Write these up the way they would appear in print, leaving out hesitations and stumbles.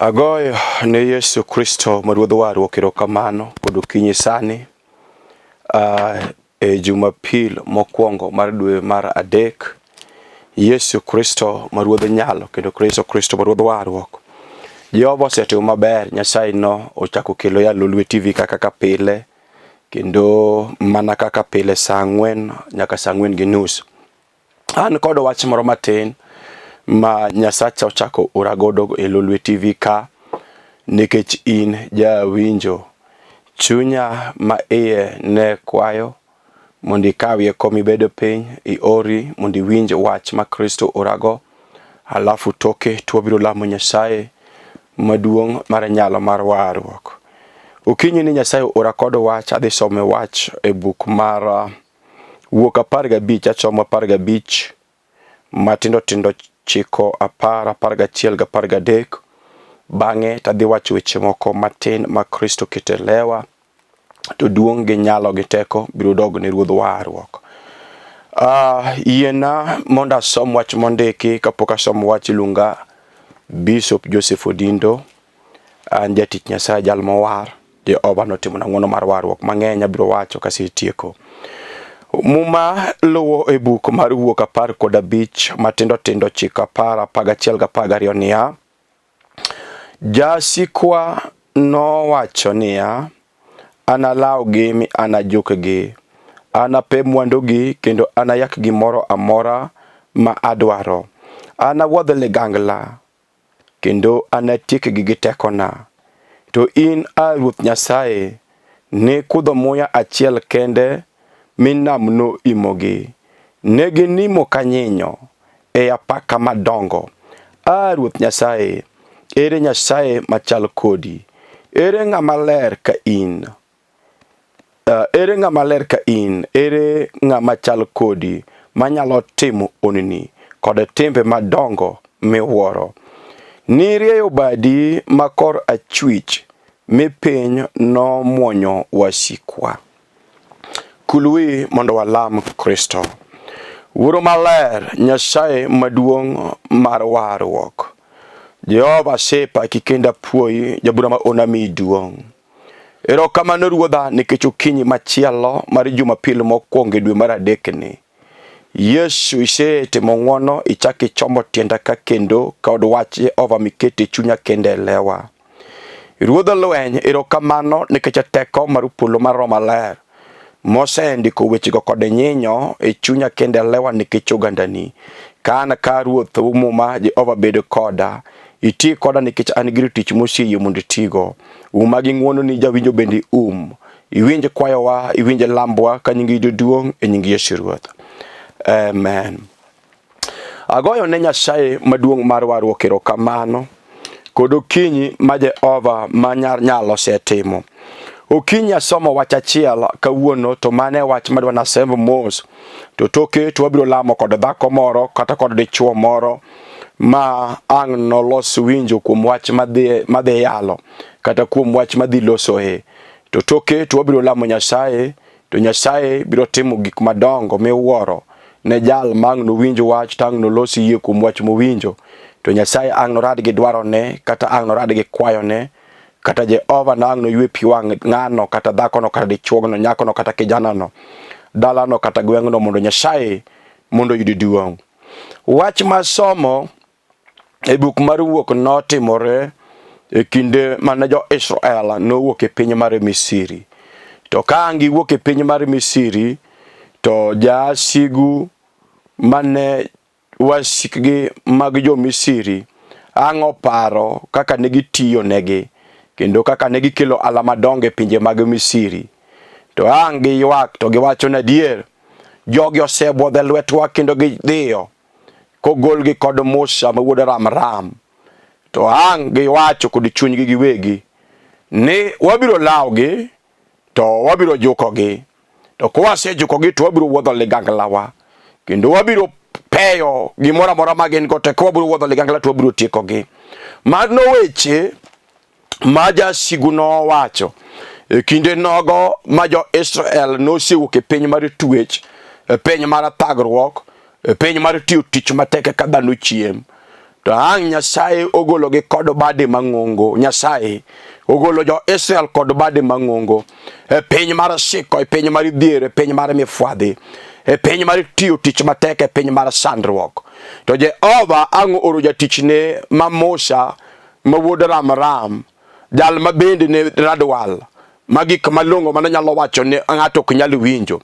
Agoyo ne Yesu Kristo maruodho warwa erokamano kod okinyi sani e Jumapil mokwongo mar dwe mar adek. Yesu Kristo maruodho nyalo kendo Kristo maruodho warruok. Jehova osetimo maber, Nyasaye no ochako kelo ya Lolwe Tv kaka pile, kendo mana kaka pile saa 4 nyaka saa 4:30. An kod wach moro matin ma Nyasacha ochako uragodo e Lolwe Tv ka, nikech in jawinjo. Chunya ma iye ne kwayo mondi kawie komi bedo piny iori mondi winj wach ma Kristo urago, halafu toke twabiro lamo Nyasaye maduong' mar nyalo mar warruok. Okinyi ni Nyasaye urakodo wach, adhi some wach e buk mar Wuok 15, achomo 15 matindo tindo chiko 10, 11 gi 13. Bang'e tadhi wacho weche moko matin ma Kristo ketelewa, to duong' gi nyalo gi teko biro dog ne ruodh warruok. Yiena mondo asom wach mondiki. Kapok asom wach ilunga Bishop Joseph Odindo. An jatich Nyasaye jal mowar. Jehova notimona ng'wono mar warruok mang'eny, abiro wacho kasetieko. Muma luwo e buk mar Wuok 15 matindo tindo chiko 10, 11 gi 12 niya: Jasikwa nowacho niya, analawgi mi anajukgi, anape mwandugi kendo anayak gimoro amora ma adwaro, anawuodh ligangla kendo anatiekgi gi tekona. To in Ruoth Nyasaye ne kudho muya achiel kende mi nam no imogi, ne ginimo kanyinyo e apaka madongo. Ruoth Nyasaye, ere Nyasaye machal kodi? Ere ng'ama ler ka in? Ere ng'ama ler ka in? Ere ng'ama chal kodi manyalo timo onini kod timbe madongo miwuoro? Nirieyo badi makor achwich mi piny no muonyo wasikwa. Kulwi mondo walam Kristo. Wuoro maler, Nyasaye maduong' mar warruok. Jehova sepa kikenda puoi, jabura ma onami duong'. Erokamano Ruodha nikech okinyi machielo mar Jumapil mokwongo e dwe mar adek ni. Yesu isetimo ng'wono, ichako ichomo tienda ka kendo kod wach Jehova mikete chunya kende lewa. Ruodha lweny, erokamano nikech teko mar polo mar Roho Maler mosendiko wechego kod nyinyo e chunya kende lewa nikech ogandani. Kan ka Ruoth umuma Jehova bedo koda, iti koda nikech an gi tich moseyie mondo itigo. Uma gi ng'wono ni jawinjo bende iwinj kwayowa, iwinj lambwa ka nyingi duong' e nying Yesu Ruoth. Amen. Agoyo ne Nyasaye maduong' mar warruok erokamano kod okinyi ma Jehova manyar nyalo setimo. Okinyi asomo wach achiel kawuono, to mane wach madwa nasemb mos, to toke to wabiro lamo kod dhako moro kata kod dichuo moro ma ang' nolos winjo kuom wach madhi yalo kata kuom wach madhi losoe. To toke to wabiro lamo Nyasaye, to Nyasaye biro timo gik madongo miwuoro ne jal mang' no winjo wach tang' no losi yie kuom wach mowinjo. To Nyasaye ang' norad gi dwarone kata ang' norad gi kwayone, kata Jehova na ang' no ywe pi wang' ng'ano kata dhakono kata dichuogno, nyakono kata kijanano, dalano kata gweng'no, mondo Nyasaye mondo yudi duong'. Wach masomo e buk mar Wuok notimore e kinde mane jo Israel nowuok e piny mar Misiri. To ka ang' giwuok e piny mar Misiri, to jasigu mane wasikgi mag jo Misiri ang' oparo kaka ne gitiyo negi kendo kaka ne gikelo ala madongo e pinje mag Misiri. To ang' giywak to giwacho na dier, jogi osebwodho lwetwa kendo gidhiyo kogolgi kod Musa ma wuod Ramram. To ang' giwacho kod chunygi giwegi ni wabiro lawgi to wabiro jukogi, to kwasejukogi to wabiro wuodho liganglawa kendo wabiro peyo gimoro amora ma gin go, to wabiro wuodho ligangla to wabiro tiekogi. Mano weche ma jasigu nowacho e kinde nogo ma jo Israel nosewuok e piny mar twech, e piny mar thagruok, e piny mar tiyo tich matek ka dhano chiem. to ang Nyasaye ogolo gi kod bade mang'ongo. Nyasaye ogolo jo Israel kod bade mang'ongo e piny mar siko, e piny mar dhier, e piny mar mifwadhi, e piny mar tiyo tich matek, e piny mar sandruok. To Jehova ang oro jatichne ma Musa ma wuod Ram, jal ma bende ne radwal, magik malongo mana nyalo wacho ne ng'ato ok nyal winjo.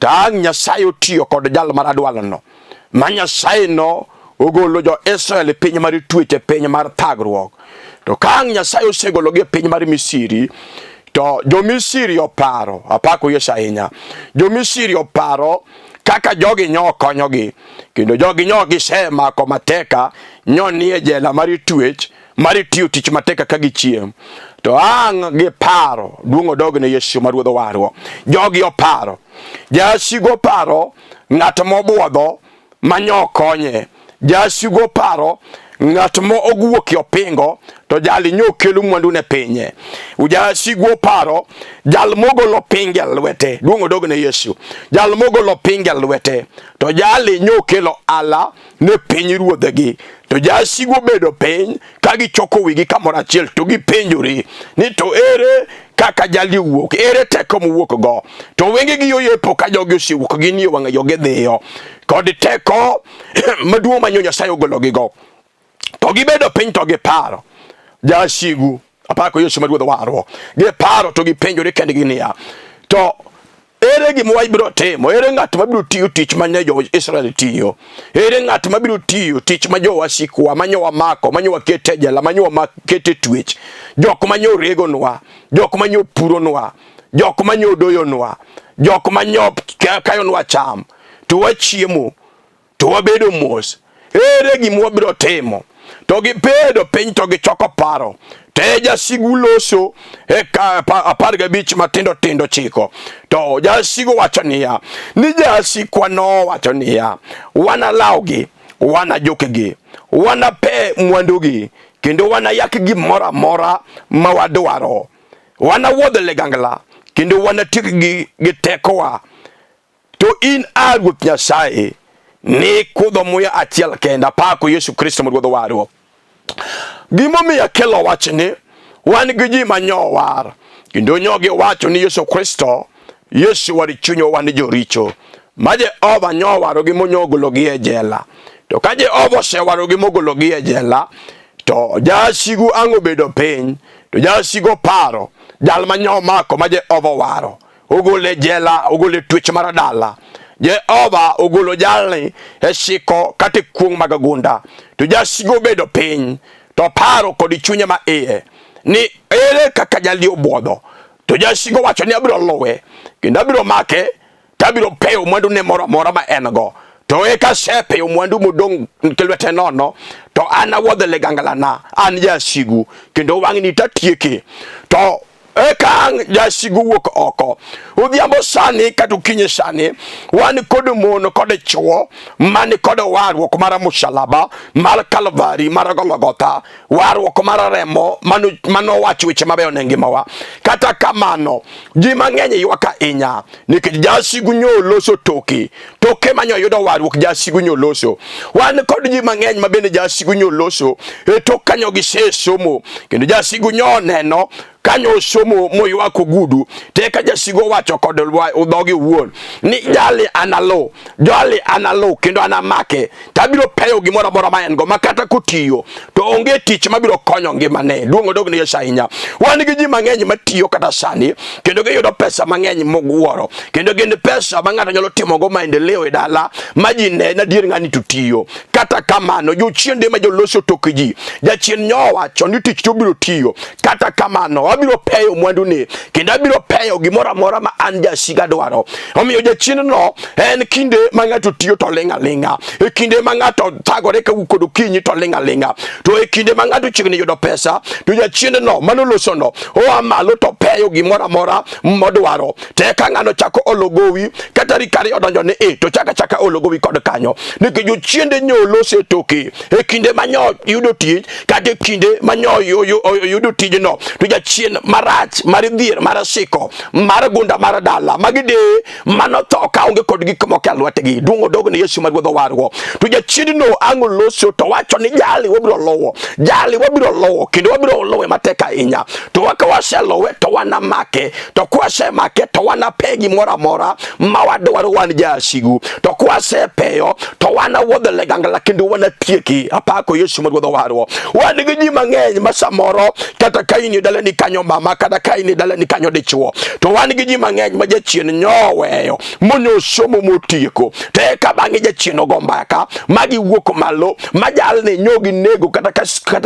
To ang Nyasaye otiyo kod jal mar radwal no, ma Nyasaye no ogolo jo Israel piny mar twech, e piny mar thagruok. To ka ang Nyasaye osegolo gi piny mar Misiri, to jo Misiri oparo, apako Yesu ahinya, jo Misiri oparo kaka jogi nyo konyogi, kendo jogi nyo gisemako mateka, nyo nie jela mar twech, mar tiyo tich mateka ka gichiem. To ang giparo duong' odog ne Yesu ma Ruodh warwa. Jogi oparo, jasigu oparo ng'at mobuodho manyo konye, jasigu oparo ng'at mo ogwuok opingo to jali nyo kelo mwandu ne pinye. Ujasigu oparo jal mogolo pinge lwete, duong' odog ne Yesu, jal mogolo pinge lwete to jali nyo kelo ala ne piny ruodhegi. To jasigu bedo piny ka gichoko wigi kamoro achiel to gipenjori ni to ere kaka jali wuok, ere teko muwuok go. To wenge gi yoyepo ka jogi osiwuok gi ni wang'e joge dhiyo kod teko maduong' manyo Nyasaye ogolo gi go. To gibedo piny to giparo, jasigu apako Yesu ma Ruodh warwa, giparo to gipenjore kendgi niya, to ere gima wabiro timo? Ere ng'at mabiro tiyo tich mane jo Israel tiyo? Ere ng'at mabiro tiyo tich ma jo wasikwa manyo wamako, manyo wakete jela, manyo wakete twech, jok manyo regonwa, jok manyo puronwa, jok manyo doyonwa, jok manyo kayonwa cham, to wachiemo, to wabedo mos. Ere gima wabiro timo? To gibedo piny to gichoko paro. Te jasigu loso e ka 15 matindo tindo chiko. To jasigu wacho niya, ni jasikwa no wacho niya, wana laugi, wana jokegi, wana pe mwandugi, kendo wana yak gimora mora ma wadwaro. Wana wuodh ligangla, kendo wana tik gi tekowa. To in Ruoth Nyasaye ni kudho muya achiel kenda, pako Yesu Kristo ma Ruodh warwa. Gimomiyo kelo wachni, wan gi ji manyo war, kendo nyogi wacho ni Yesu Kristo, Yesu wari chunyo wan joricho, ma Jehova nyo waro gi monyogolo gi e jela. To ka Jehova osewaro gi mogolo gi e jela, to jasigu ang' obedo piny, to jasigu paro jal manyo mako ma Jehova waro, ogole jela, ogole twech mar dala. Jehova ogolo jalni e siko kate kuong magagunda. To jasigu bedo piny, to paro kod chunye ma iye ni ere kaka jali obuodho. To jasigu wacho ni abiro luwe, kendo abiro make, to abiro peyo mwandu ne moro mora ma en go. To eka sepeyo mwandu modong' kelwete nono, to an awuodho ligangla na, an jasigu, kendo wang'ni tatieki. To eka jasigu wuok oko. Udhiambo sani kata okinyi sani, wan kod mon kod chwo mani kod warruok mar musalaba, mar Kalvari, mar Golgotha, warruok mar remo mano wacho weche mabeyo ne ngimawa. Kata kamano ji mang'eny ywak ahinya nikech jasigu nyo loso toke manyo yudo warruok jasigu nyo loso. Wan kod ji mang'eny ma bende jasigu nyo loso e tok kanyo gisesomo, kendo jasigu nyo neno kanyo somo moywako gudu, teka jasigu wacho kod udhogi wuon ni jali analo kendo anamake, tabiro peyo gimora mora ma en go, makata kotiyo to onge tich mabiro konyo ngimane. Duong' odog ne Yesu ahinya. Wan gi ji mang'eny matiyo kata sani, kendo giyudo pesa mang'eny mogworo, kendo gin pesa ma ng'ato nyalo timogo maendeleo e dala ma ji ne adier ng'ani to tiyo. Kata kamano jochiende ma joloso tok ji, jachien nyo wacho ni tich to biro tiyo. Kata kamano abiro peyo mwandu ne, kendo abiro peyo gimora mora ma an jasiga dwaro. Omiyo jachien no en kinde ma ng'ato tiyo to ling'a ling'a, e kinde ma ng'ato thagore ka kod okinyi to ling'a ling'a, to e kinde ma ng'ato chiegni yudo pesa, to jachien no manoloso no oa malo to peyo gimora mora modwaro. Teka ng'ano chako ologowi, kata rikari odonjo ne to chaka ologowi kod kanyo, nikech jochiende nyo lose toke e kinde ma nyo yudo tich, kata e kinde ma nyo yudo tijno, to jachien marach marach mar dhier mar siko mar gunda mar dala magide mano to ka onge kod gik moko alwategi dungo dogo ne Yesu magwedho wargo to jachiedno ango loso to wacho ni jali wabiro lowo kendo wabiro lowe mateka inya to wakawase lowe to wana make to kwase make to wana pegi mora mora mawadwaro wan jasigu to kwase peyo to wana wodho legangla kendo wana tieki apako Yesu magwedho wargo wan gi ji mang'eny masamoro kata kaini dalani kanyo mama kata kaini dalani kanyo dichuo to wan gi ji mang'eny ma jachien nyoweyo monyo somo motieko te ka bangi jachien ogombaka magi wuok malo majalne nyogi nego kata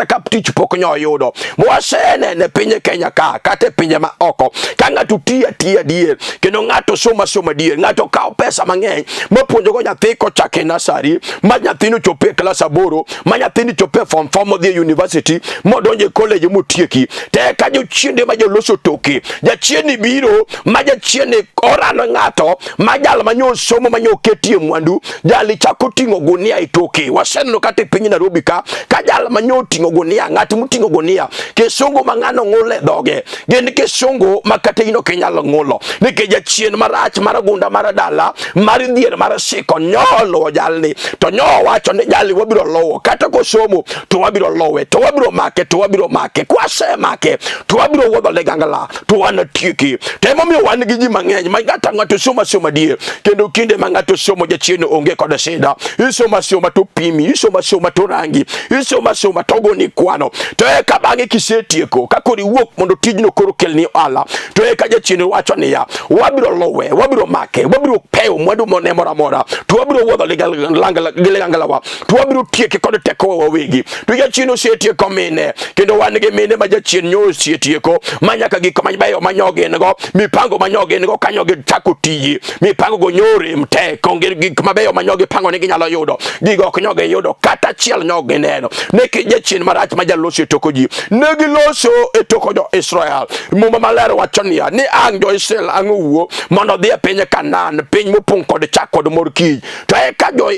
ka tich pok nyoyudo mwasene ne pinye Kenya kata pinye ma oko ka ng'ato tiya dier kendo ng'ato soma dier ng'ato kao pesa mang'eny mapuonjo go nyathi kochake nasari ma nyathino chope klas 8 ma nyathini chope form 4 modhi university modonje college motieki te ka jochiende ma joloso toke jachieni biro ma jachieni orano ng'ato ma jal manyo somo manyo ketie mwandu jali chako tingo gunia itoke wasenno kata piny Nairobi ka jal manyo tingo gunia ng'at mutingo gunia kesongo mang'ano ng'ole doge gin kesongo makate ino kenyalo ng'ulo nike jachien marach maragunda maradala mar dhier mar siko nyolo jalni to nyo wacho ni jali wabiro lowo kata kosomo to wabiro lowe to wabiro make kwase make to wabiro wodho legangla to wana tieki temo mi wan gi ji mang'eny ma ng'ato soma dier kendo kinde ma ng'ato somo jachien onge kod sida isoma to pimi isoma to rangi isoma to goni kwano to ka bange kisetieko ka kori wuok mondo tijno koro kelni ala to ka jachien wacho niya wabiro lowe wabiro make wabiro peyo mwandu mone mora to wabiro wodho legangla wa to wabiro tieki kod teko wawegi to jachien osetieko mine kendo wan gi mine ma jachien nyosi etieko manyaka gik mabayo manyoge nego mipango manyoge nego kanyoge chako tiji mipango go nyore mte konge gik mabayo manyoge pango nigi nyalo yudo gigo ok nyoge yudo kata chiel nyoge neno neki jachien marach ma jaloso etoko ji negi loso etoko jo Israel muma malero wachonia ni ang jo Israel anguwo mondo dhi e piny Kanaan piny mopong kod chak kod mor kich to eka jo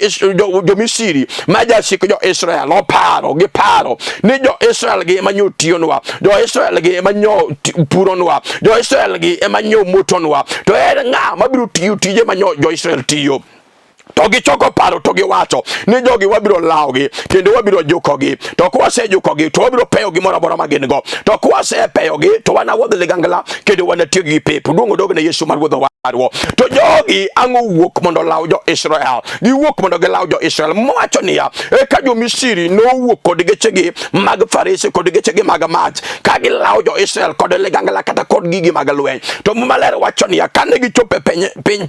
Misiri ma jasik jo Israel oparo ni jo Israel gi manyo tionwa jo Israel gi manyo puronwa jo Israel gi manyo motonwa to ng'a mabiro tiyo tije manyo jo Israel tiyo to gichoko paro to giwacho ni jogi wabiro lawgi kendo wabiro jukogi to kwase jukogi to wabiro peyo gi mora ma gin go to kwase peyo gi to wana wodho ligangla kendo wana tiyo gi pepo dungo dogo ne Yesu magwedho warwo to jogi ango wuok mondo law jo Israel giwuok mondo gilaw jo Israel mwacho niya ka jo Misiri no wuok kod gechegi mag farese kod gechegi mag mach ka gilaw jo Israel kod ligangla kata kod gigi mag lweny to mumalere wacho niya kane gichope piny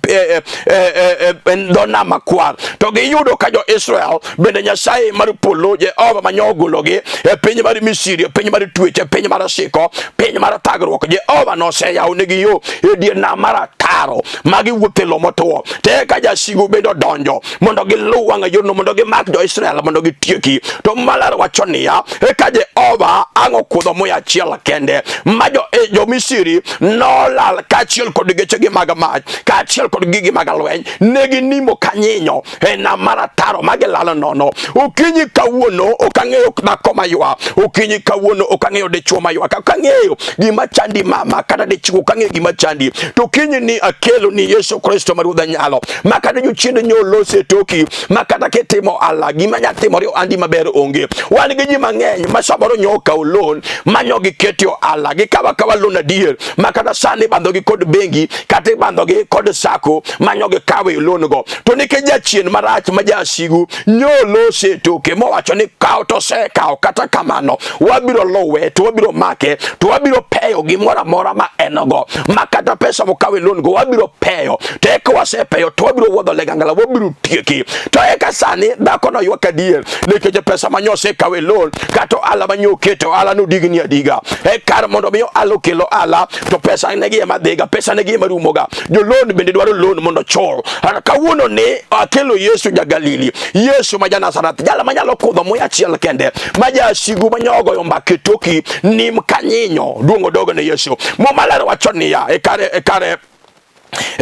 dona makwar to giyudo ka jo Israel bende Nyasaye mar polo Jehova manyogologi e piny mar Misiri piny mar tweche piny mar siko piny mar thagruok Jehova noseyawo negi yo e dier nam mar taro magi wuothe lo motwo te ka jasigu bendo donjo mondo giluw wang'a yorno mondo gimak jo Israel mondo gitieki to maler wacho niya ka Jehova ang'o kudho moya achiel kende ma jo Misiri nolal kachiel kod gechegi mag mach kachiel kod gigi mag lweny negi nimo kanyinyo na marataro magilalo nono ukinyi kawuono okang'eyo dhako maywa ukinyi kawuono okang'eyo dichuo maywa okang'eyo gima chandi mama kata dichuo okang'eyo gima chandi to kinyi ni akelo ni Yesu Kristo maruodha nyalo makata jochiende nyolose toki makata ketimo ala gima nyatimore andi maber onge wan gi ji mang'eny ma saboro nyoka olon manyogi ketio ala gi kawa lona dier makata sani bandhogi kod bengi kata bandhogi kod sako manyogi kawe lon go to nike jachien marach ma jasigu nyolose toke mowacho ni kaw to se kaw kata kamano wabiro lowe to wabiro make to wabiro peyo gimora mora ma enogo makata pesa mokawe lon go wabiro peyo te ko wase peyo to wabiro wodho legangala wabiro tieki to eka sani dhako no ywak adier nikech pesa manyose kawe lon kato ala manyoketo ala no digni adiga e kar mondo miyo alo kelo ala to pesa negi ema dhiga pesa negi ema rumoga jo lon bende dwaro lon mondo chol kawuono ni akelo Yesu ja Galili Yesu ma ja Nazareth jala manyalo kudho moya achiel kende ma jasigu manyogo yo mbake toki nim kanyinyo duongo dogo ne Yesu momalero wacho niya e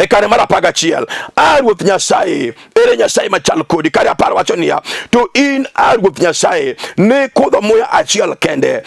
kare mara paga chiel Ruoth Nyasaye ere Nyasaye machal kodi kare aparo wacho niya to in Ruoth Nyasaye ne kudho moya achiel kende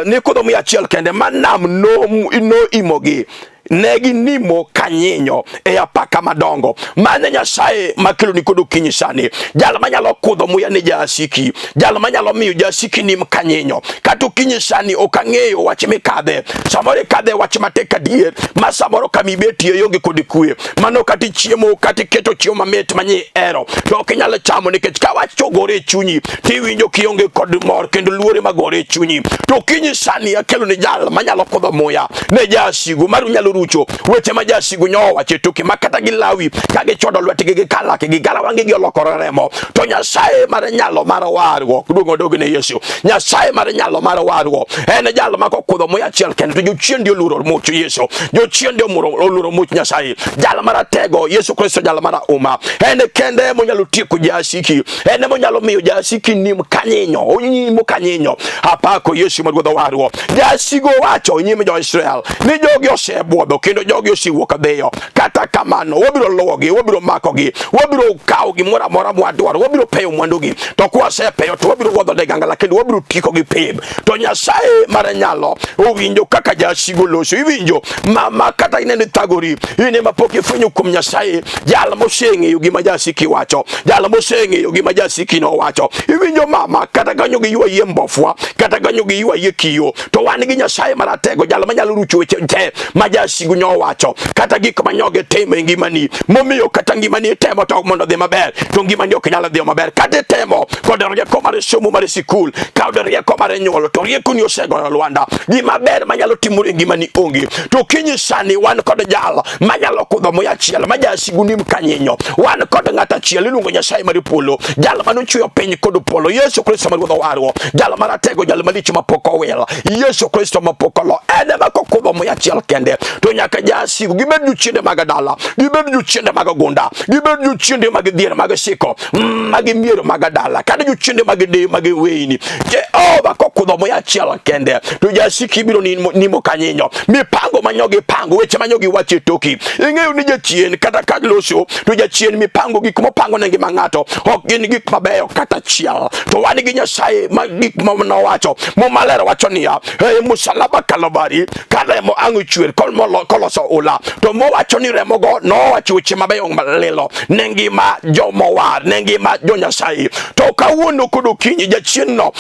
ni kudho muya achiel kende manam no imogi negi nimo kanyinyo e apaka madongo mane Nyasaye makelo ni kodo kinyi sani jal manyalo kudho muya ne jasiki jal manyalo miyo jasiki nim kanyinyo katu kinyi sani okang'eyo wach mikadhe samore kadhe wach mateka dier ma samoro kamibeti yonge kodi kue mano kati chiemo kati keto chiemo mamet manyi ero to okinyalo chamo nikech ka wach chogore chunyi tiwinjo kionge kod mor kendo luore magore chunyi to kinyi sani akelo ni jal manyalo kudho muya ne jasigu maru nyalo rucho weche ma jasigu nyowa chetoki makata gilawi kage chodo lwetgi gi kalake gi galawangi gi olokore remo to Nyasaye mar nyalo mar wargo duogo dogne Yesu Nyasaye mar nyalo mar wargo en jalo makokudho muya achiel kende to jochiendi oluro much Yesu jochiendi oluro much Nyasaye jalo mar tego Yesu Kristo jalo mar uma en kende monyalo tieko jasiki en monyalo miyo jasiki nim kanyinyo onyimo kanyinyo apako Yesu mar godho wargo jasigo wacho nyime jo Israel ni jogi osebwodho kendo jogi osiwuok adhiyo kata kamano wabiro luwogi wabiro makogi wabiro kawogi mora mora mwadwaro wabiro peyo mwandugi to kwasepeyo to wabiro wuodho de gangala kendo wabiro tikogi pib to Nyasaye mar nyalo owinjo kaka jasigo loso iwinjo mama kata inene thagori ine mapok ifwenyo kuom Nyasaye jal moseng'eyo gima jasiki wacho jal moseng'eyo gima jasiki no wacho iwinjo mama kata ganyo gi ywa yembofwa kata ganyo gi ywa yekiyo to wan gi Nyasaye maratego jal manyalo rucho weche te majasigu nyo wacho kata gik manyoge temo ngimani momiyo kata ngimani temo to mondo dhi maber to ngimani ok nyalo dhi maber kata temo kod rieko mar somo mar sikul kod rieko mar nyuolo to rieko ni osego Lwanda gima ber manyalo timore ngimani onge to kinyi sani wan kod jal manyalo kudho muya achiel majasigu nim kanyinyo wan kod ng'ata achiel iluongo Nyasaye mar polo jal manochweyo piny kod polo Yesu Kristo mar godho wargo jal maratego jal malich mapok owil Yesu Kristo mapok olo ene makokudho muya achiel kende to nyaka jasigu gibed jochiende mag dala gibed jochiende mag gunda gibed jochiende mag dhier mag siko mag miero mag dala kata jochiende mag de mag weini Jehova kokudho muya achiel kende to jasiki biro nimo kanyinyo mipango manyogi pango weche manyogi wache toki ing'eyo ni jachien kata kagloso to jachien mipango gik mopango ne ngima ng'ato ok gin gik mabeyo kata chiel to wan gi Nyasaye ma gik mowacho momaler wacho niya musalaba Kalvari kada mo ang'o chwer koloso ula to mowacho ni remogo nowacho weche mabeyo malilo ne ngima jomowar ne ngima jo Nyasaye to kawuono kodo kinyi jachien no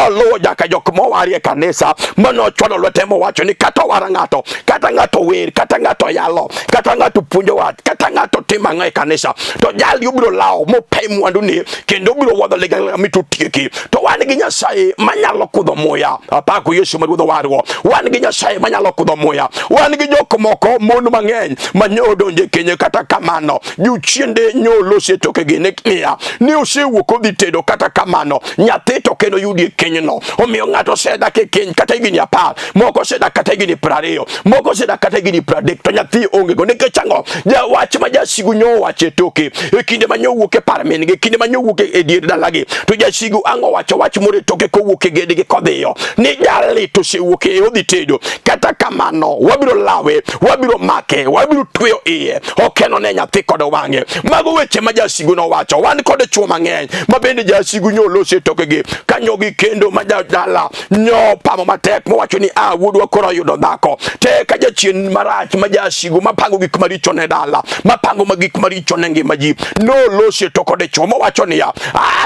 luwo jaka jok mowari e kanisa mano chwado lwete mowacho ni kata wara ng'ato kata ng'ato wer kata ng'ato yalo kata ng'ato puonjo wat kata ng'ato timo ng'e kanisa to jal yubro lao mopay mwandu ni kendo biro wuodho ligangla mitutieki to wan gi Nyasaye manyalo kudho muya apako Yesu mar godho wargo wan gi Nyasaye manyalo kudho muya wan gi jok moko mon mang'eny manyo donje kenye kata kamano jochiende nyolo setoke gi neknia ni osewuok odhi tedo kata kamano nyathi to kendo yudi kenyno omiyo ng'ato sedak e keny kata higni 10 moko sedak kata higni 20 moko sedak kata higni 30 to nyathi onge go nikech ang'o jawach ma jasigu nyo wache toke e kinde manyo wuok e par min gi kinde manyo wuok e dier dalagi to jasigu ang'o wacho wach more toke kowuok e gedgi kodhiyo ni jali to sewuok e odhi tedo kata kamano wabiro lawe wabiro make wabiro tweyo iye okeno ne nyathi kod wang'e mago weche ma jasigu no wacho wan kod chuo mang'eny ma bende jasigu nyolo setokegi kanyogi kendo ma dala nyo pamo matek mowacho ni wuodwa koro yudo dhako te ka jachien marach ma jasigu mapango gik maricho ne dala mapango gik maricho ne ngima ji no lose to kod chuo mowacho ni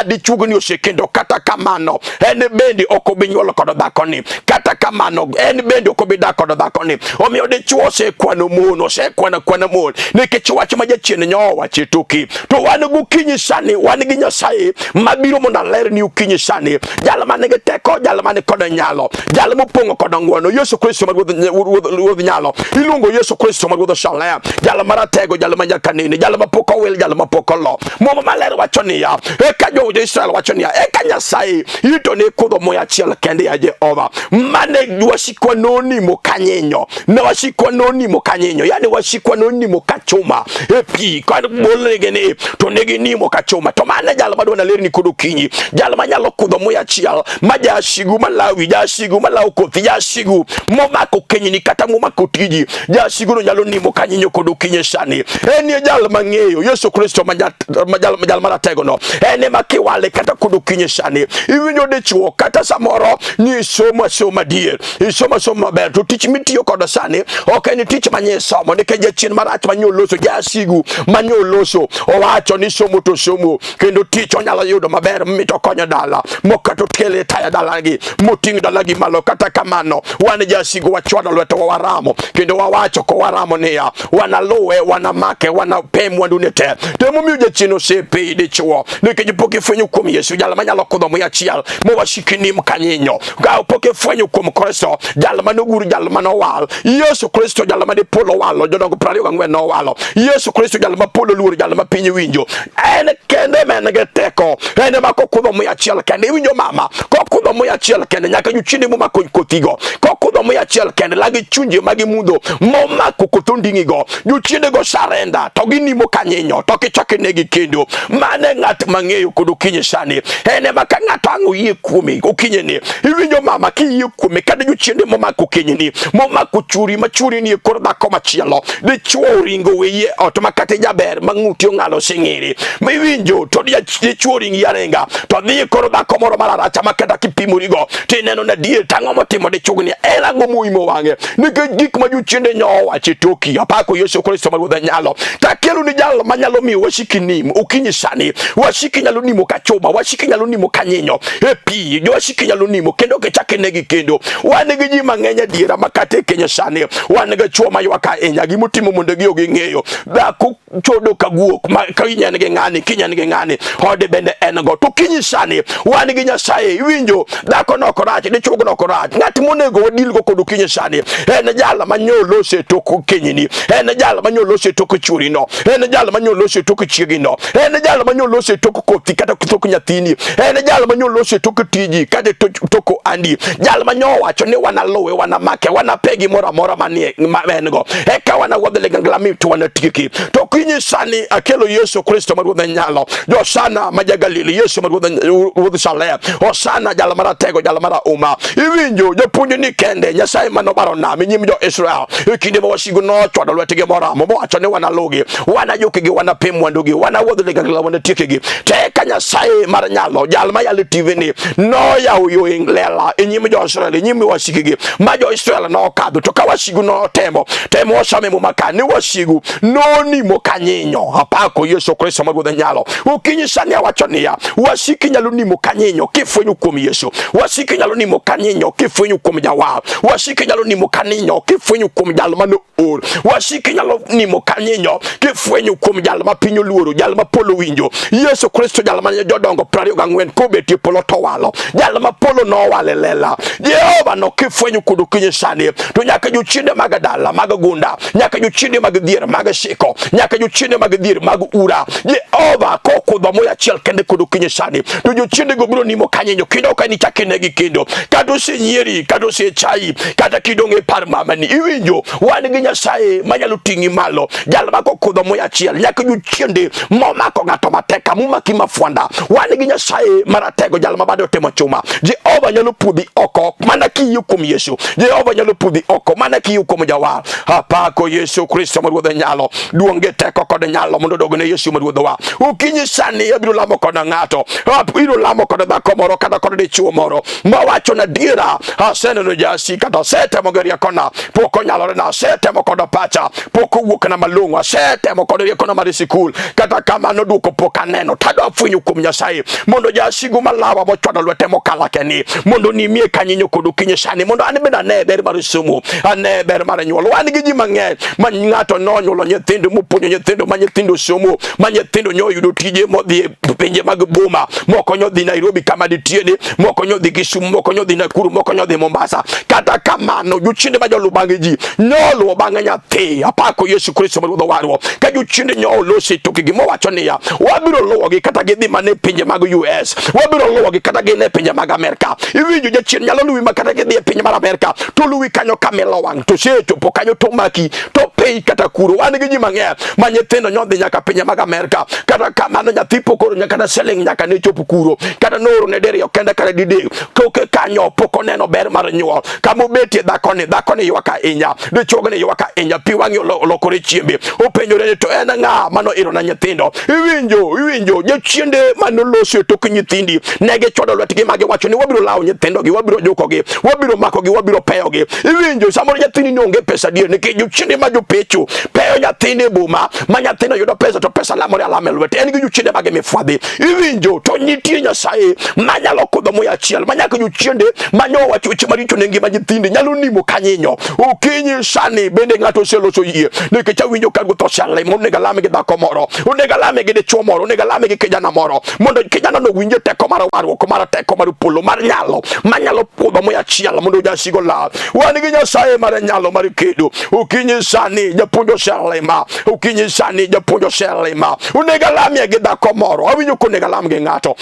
dichugo ni osekendo kata kamano en bende okobinyuolo kod dhako ni kata kamano en bende okobidak kod dhako ni omiyo dichuo osekwano mon osekwana mon nikech wach ma jachien nyo wache toki to wan gokinyi sani wan gi Nyasaye mabiro mondo ler ni ukinyi sani jal mane gi teko jal mane kod nyalo jal mopong'o kod ng'wono Yesu Kristo mar ruodh nyalo iluongo Yesu Kristo mar ruodh Shalem jal maratego jal manyaka nene jal mapok owil jal mapok olo momo maler wacho niya eka jo Israel wacho niya eka Nyasaye ito ne kudho muya achiel kende ya Jehova mane wasikwa nonimo kanye kanyinyo na wasikwa nonimo kanyinyo, yani wasikwa nonimo kachuma pi kan bolregene to negi nimo kachuma to mane jal madwana lerni kodokinyi jal manyalo kudho moya chial maja shigu malawi ja shigu malaw kothi ja shigu momako kenyini kata momako tiji ja shigu no nyalo nimo kanyinyo kodokinyi sani eni jal mangeyo Yesu Kristo majal maratego no ene makiwale kata kodokinyi sani iwinjo dechuo kata samoro ni soma dier soma ber to tich mitiyo kodo sani ok ni tich manye somo nikeje chien marach manyoloso ja sigu manyoloso owacho ni somo to somo kendo tich onyalo yudo maber mito konyo dala mokato kele taya dalagi muting dalagi malo kata kamano wan ja sigu wachwado lweto waramo kendo wawacho ko waramo niya wanaluwe wanamake wanapem wandunete temo miuje chino sepe de chuo nikeje poke fwenyu kum Yesu jala manyalo kudho moya chial mo washikini mkanyinyo ga poke fwenyu kum Kristo jala manoguru jala manowal Yesu Kristo jala made polo walo jodongo prario gangwe no walo Yesu Kristo jala mapolo luru jala mapinyi winjo ene kende menege teko ene makokudho moya chial kende winjo mama kokudho moya chial kende nyaka juchinde mo makothigo kokudho moya chial kende lagi chunje magi mudho mo makokotondingigo juchinde go sarenda to ginimo kanyinyo to kichake negi kendo mane ngat mangeyo kodokinyi sani ene makangata angu yie kumi okinyeni winjo mama ki yie kumi kada juchinde mo makokinyini mo makochuri machuri ni korda koma chielo de chuo ringo weye otomakate jaber manguti ongalo singiri miwinjo to dia chuo ringi yarenga to dhi korda komoro mararacha makata kipimurigo tineno na die tango motimo de chugni ela ngomuimo wange nike gik majuchinde nyowa chitoki apako Yesu Kristo maruodha nyalo takelu ni jalo manyalo mi washikinim ukinyi sani washiki nyalo nimo kachoba washiki nyalo nimo kanyinyo epi jo washiki nyalo nimo kendo kechake negi kendo wanegi ji mangenya diera makate Kenya sani wanega chuo mayuaka enya gimutimo mondegi ogingeyo dhako chodo kaguok kawinya nege ngani kinya nege ngani hode bende engo to kinyi sani wanegi Nyasaye winjo dhako nokorach de chugo nokorach ngati monego wadilgo kodu kinyi sani ene jala manyolo se toko kenyini ene jala manyolo se toko churino ene jala manyolo se toko chiegino ene jala manyolo se toko kothi kata toko nyathini ene jala manyolo se toko tiji kata toko andi jala manyo wacho ni wanalowe wanamake wanapegi mora manie mengo eka wana wodele ganglami tu wanatiki to kinyi sani akelo Yesu Kristo maruodha nyalo jo sana majagalili Yesu maruodha shalaya o sana jala maratego jala mara uma iwinjo jo punyo ni kende Nyasaye manobaro na minyim jo Israel ikinde mo wasigu no chwado lwetege mora mo wacho ni wanalogi wanajukigi wanapem wandugi wanawodele gangla wanatikigi teka Nyasaye mara nyalo jala mayale TV ni no ya uyo inglela inyim jo Israel inyim wasikigi majo Israel no kadu to kawasigu no temo wasame mo makani wasigu no ni mo kanyinyo apako Yesu Kristo maruodha nyalo ukinyi sani wacho niya wasiki nyalo ni mo kanyinyo kifwenyu kuom Yesu wasiki nyalo ni mo kanyinyo kifwenyu kuom jawa wasiki nyalo ni mo kanyinyo kifwenyu kuom jal mano or wasiki nyalo ni mo kanyinyo kifwenyu kuom jal mapinyo luoro jal mapolo winjo Yesu Kristo jal mane jodongo 24 kobeti polo to walo jal mapolo no walelela Jehova no kifwenyu kudu kinyi sani to nyaka juchinde magadala magagunda nyaka juchinde magadier magashiko nyaka juchinde magadier magura Jehova kokudho moya chiel kende kudu kinyi sani to juchinde go biro nimo kanyinyo kindo kani chakenegi kindo kado se nyeri kado se chai kata kidonge par mamani iwinjo wanigi Nyasaye manyalo tingi malo jal makokudho moya chiel nyaka juchinde momako gato mateka mumaki mafuanda wanigi Nyasaye maratego jal mabado temo chuma Jehova nyalo pudhi oko mana kiyu kum Yesu Jehova nyalo pudhi oko mana kiyu kum jawa apako Yesu Kristo maruodha nyalo duonge teko kod nyalo mondo dogne Yesu maruodha wa ukinyi sani abiro lamo kod ngato abiro lamo kod dhako moro kata kod dichuo moro mawacho na dira aseneno jasi kata setemo geria kona poko nyalo na setemo kod pacha poko wuok na malungu setemo kod rieko na mari sikul kata kama no duko poka neno tado funyu kum Nyasaye mondo jasigu malawa mochwado lwetemo kalakeni mondo nimie kanyinyo kodu kinyi sani mondo anibeda ne ber mar sumu ane ber mar nyuol wanigi ji mang'eny ma ng'ato nonyuolo nyithindo mopuonjo nyithindo ma nyithindo somo ma nyithindo nyoyudo tije modhi pinje mag boma moko nyodhi Nairobi kama ditiene moko nyodhi Kisumu moko nyodhi Nakuru moko nyodhi Mombasa kata kamano jochiende ma joluwo bang'e ji nyoluwo bang'e nyathi apako Yesu Kristo ma ruodho warwa ka jochiende nyolosi tokgi mowacho niya wabiro luwogi kata gidhi mane pinje mag US wabiro luwogi kata gine pinje mag Amerika iwinjo jachien nyalo luwi ma kata gidhi e pinje mar Amerika to luwi kanyo kamelo wang' to sechopo kanyo to maki to pei kata kuro wan gi ji mang'eny ma nyithindo nyodhi nyaka pinje mag Amerika kata kamano nyathi pokoro nyaka na seling nyaka ne chopo kuro kata noro ne deriyo kende kata didek toke kanyo poko neno ber mar nyuol kama obetie dhakoni ywak ahinya dichuogni ywak ahinya pi wang'e olokore chiembe openjore ni to en ng'a mano iro na nyithindo iwinjo jochiende manolosi tok nyithindi negi chodo lwetgi magiwacho ni wabiro lawo nyithindogi wabiro jukogi wabiro makogi wabiro peyogi iwinjo samoro nyathini nonge pesa dier nikech jochiende ma jopecho peyo nyathini e boma ma nyathino yudo pesa to pesa lamore alama e lwete en gi jochiende mage mifwadhi iwinjo to nitie Nyasaye manyalo kudho moya achiel manyaka jochiende manyowacho weche maricho ne ngima nyithindi nyalo nimo kanyinyo okinyi sani bende ng'ato oseloso yie nikech awinjo ka ruoth oselimo onego alame gi dhako moro onego alame gi dichuo moro onego alame gi kijana moro mondo kijana no winje teko mar warruok mar teko mar polo mar nyalo manyalo puodho moya achiel mondo jasigo lal wan gi Nyasaye mar nyalo mar kedo okinyi sani japuonjo oselima okinyi sani japuonjo oselima onego alame gi dhako moro awinjo ko onego alame gi ng'ato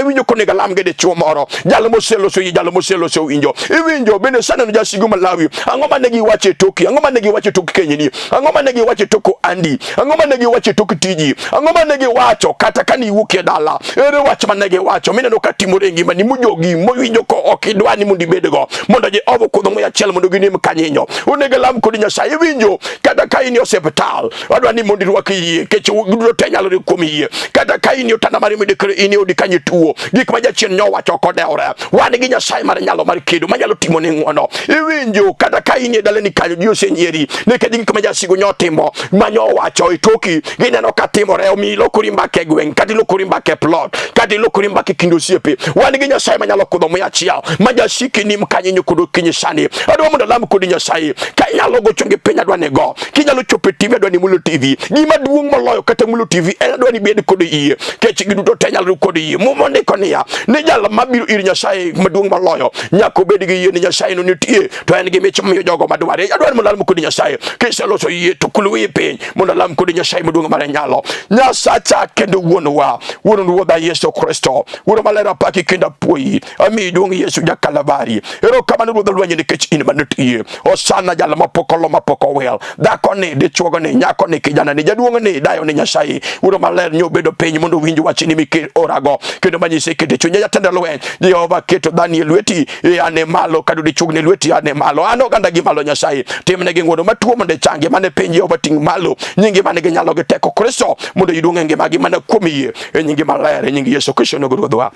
winjo ko onego alame gi dichuo moro jalo moseloso yie jalo moseloso winjo iwinjo bende sani no jasigo malawi ang'o mane giwacho e toki ang'o mane giwacho e tok kenyni ang'o mane giwacho e tok andi ang'o mane giwacho e tok tiji ang'o mane giwacho kata kani iwuok e dala ere wach mane giwacho mineno ka timore e ngimani mojogi mowinjo ko ok idwani mondo ibedgo mondo Jehova kudho moya achiel mondo ginim kanyinyo onego lam kod Nyasaye iwinjo kata ka in e osiptal adwani mondo irwak yie kech duto te nyalo kuom yie kata ka in e otanda mar midekre in e odi kanye tuo gik ma jachien nyowacho kodewre wan gi Nyasaye mar nyalo mar kedo manyalo timo ne ng'wono iwinjo kata ka in e dalani kanyo ji osenyieri nikech gik ma jasigo nyotimo manyowacho e toki gineno ka timore omi ilokori mbake gweng' kata ilokori mbake plot kata ilokori mbake kind osiepe wan gi Nyasaye manyalo kudho moya achiel ma jasiki nim kanyinyo kod okinyi sani adwa mondo alam kod Nyasaye ka inyalo gocho gi piny adwa nego kinyalo chopo e TV adwa ni mulo TV gima duong' moloyo kata mulo TV en adwa ni bed kod yie kech giduto te nyalo kod yie mondiko niya ni jal mabiro ir Nyasaye maduong' moloyo nyaka obed gi yie ni Nyasaye no nitie to en gi mich miyo jogo madware adwa mondo alam kod Nyasaye kiseloso yie to kulwi piny mondo alam kod Nyasaye maduong' mar nyalo Nyasacha kendo wuonwa ruodha Yesu Kristo wuoro maler apaki kendo apuoyi ami duong' Yesu jakalavari erokamano ruodha lwenye nikech in manitie osana jal mapokolo mapoko wel dhako ni dichuogo ni nyako ni kijana ni jaduong' ni dayo ni Nyasaye wuoro maler nyobedo piny mondo winj wachni mike orago kendo manyise kete chunya jatend lweny Jehova keto dhani e lweti ane malo kado dichuogni lweti ane malo an oganda gi malo Nyasaye timne gi ng'wono matuo mondo changi mane piny Jehova ting' malo nyingi mane gi nyalo gi teko Kristo mondo iduong' e ngimagi mana kuom yie e nyingi maler e nyingi Yesu Kristo nogo ruodhwa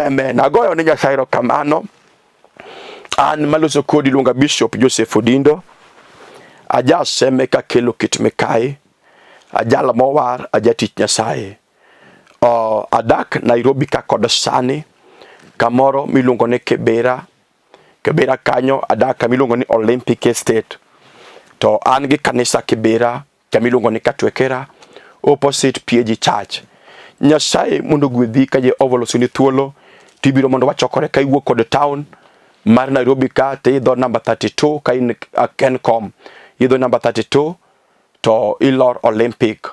amen. Agoyo ni Nyasaye erokamano. An maloso kodi luonga Bishop Joseph Odindo ajaseme ka kelo kit mikayi ajala mowar ajatich Nyasaye adak Nairobi ka kod sani kamoro miluongo ni Kibera kanyo adak miluongo ni Olympic Estate to an gi kanisa Kibera kamiluongo ni Katwekera opposite PG Church. Nyasaye mondo gwedhi ka Jehova olosoni thuolo tibiro mondo wachokore ka iwuok kod town mar Nairobi ka te idho number 32 ka in Kencom idho number 32 to ilor Olympic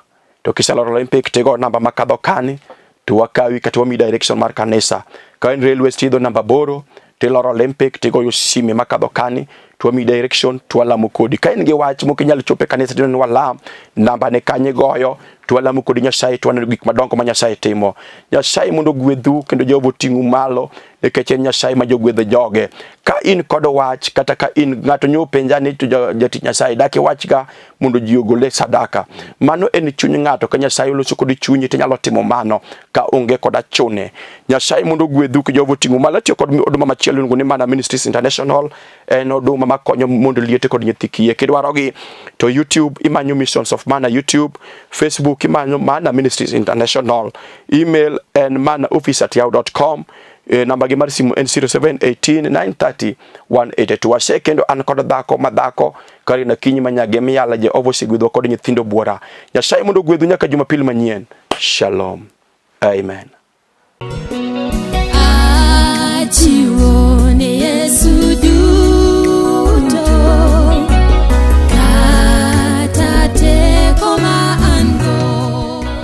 to kiselor Olympic tego namba makadho kani to wakawi kata wami direction mar kanisa ka in railway idho number boro tilor Olympic tego yosime makadho kani to wami direction to walamo kodi ka in gi wach mokinyal chope kanisa dino walam namba ne kanye goyo to walamo kodi Nyasaye to waneno gik madongo ma Nyasaye timo. Nyasaye mondo gwedhu kendo Jehova ting'u malo nikech en Nyasaye ma jogwedho joge ka in kod wach kata ka in ng'ato nyopenja ni to jatich Nyasaye dak wach ga mondo ji ogole sadaka mano en chuny ng'ato ka Nyasaye oloso kod chunyi to nyalo timo mano ka onge kod achune. Nyasaye mondo gwedhu ka Jehova ting'u malo tiyo kod oduma machielo luongo ni Mana Ministries International en oduma makonyo mondo liete kod nyithi kiye kidwarogi to YouTube imanyo Missions of Mana YouTube, Facebook imanyo Mana Ministries International, email en manaoffice@yahoo.com, namba gi mar simu en 0718930182. Wase kendo an kod dhako madhako Karina Kinyi manyage miyala Jehova osigwedho kod nyithindo buora. Nyasaye mondo gwedhu nyaka Jumapil manyien. Shalom. Amen.